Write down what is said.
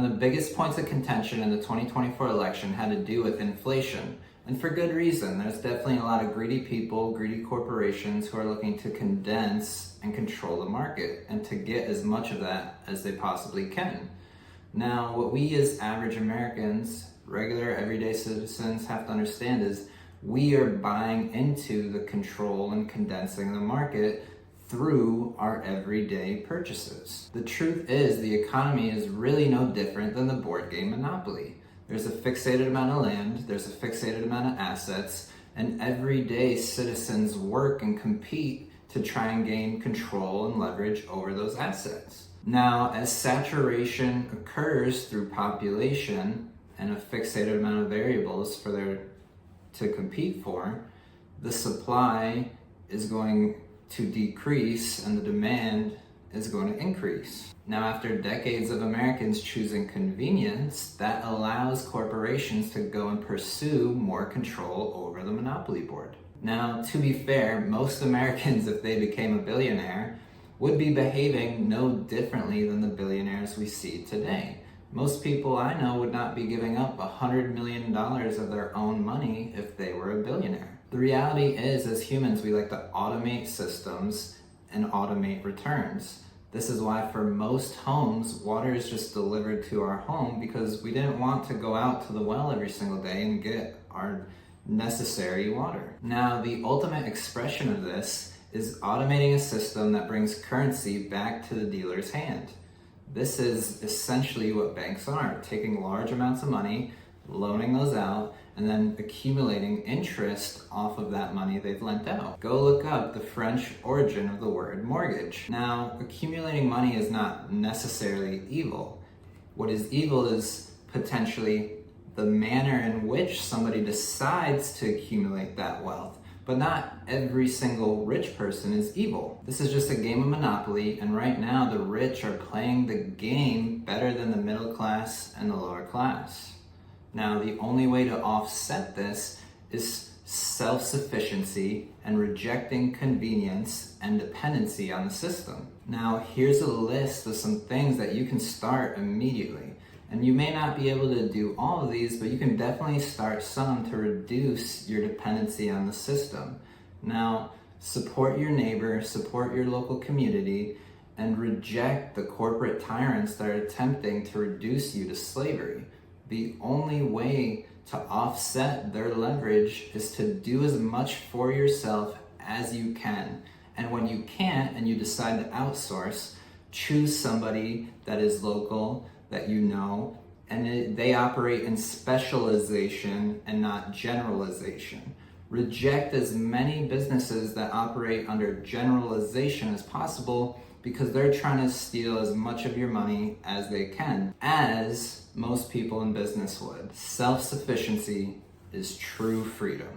One of the biggest points of contention in the 2024 election had to do with inflation. And for good reason. There's definitely a lot of greedy people, greedy corporations who are looking to condense and control the market and to get as much of that as they possibly can. Now, what we as average Americans, regular everyday citizens, have to understand is we are buying into the control and condensing the market through our everyday purchases. The truth is, the economy is really no different than the board game Monopoly. There's a fixated amount of land, there's a fixated amount of assets, and everyday citizens work and compete to try and gain control and leverage over those assets. Now, as saturation occurs through population and a fixated amount of variables for there to compete for, the supply is going to decrease and the demand is going to increase. Now, after decades of Americans choosing convenience, that allows corporations to go and pursue more control over the monopoly board. Now, to be fair, most Americans, if they became a billionaire, would be behaving no differently than the billionaires we see today. Most people I know would not be giving up $100 million of their own money if they were a billionaire. The reality is, as humans, we like to automate systems and automate returns. This is why for most homes, water is just delivered to our home because we didn't want to go out to the well every single day and get our necessary water. Now, the ultimate expression of this is automating a system that brings currency back to the dealer's hand. This is essentially what banks are, taking large amounts of money, loaning those out, and then accumulating interest off of that money they've lent out. Go look up the French origin of the word mortgage. Now, accumulating money is not necessarily evil. What is evil is potentially the manner in which somebody decides to accumulate that wealth. But not every single rich person is evil. This is just a game of Monopoly, and right now the rich are playing the game better than the middle class and the lower class. Now, the only way to offset this is self-sufficiency and rejecting convenience and dependency on the system. Now, here's a list of some things that you can start immediately. And you may not be able to do all of these, but you can definitely start some to reduce your dependency on the system. Now, support your neighbor, support your local community, and reject the corporate tyrants that are attempting to reduce you to slavery. The only way to offset their leverage is to do as much for yourself as you can. And when you can't and you decide to outsource, choose somebody that is local, that you know, and they operate in specialization and not generalization. Reject as many businesses that operate under generalization as possible because they're trying to steal as much of your money as they can, as most people in business would. Self-sufficiency is true freedom.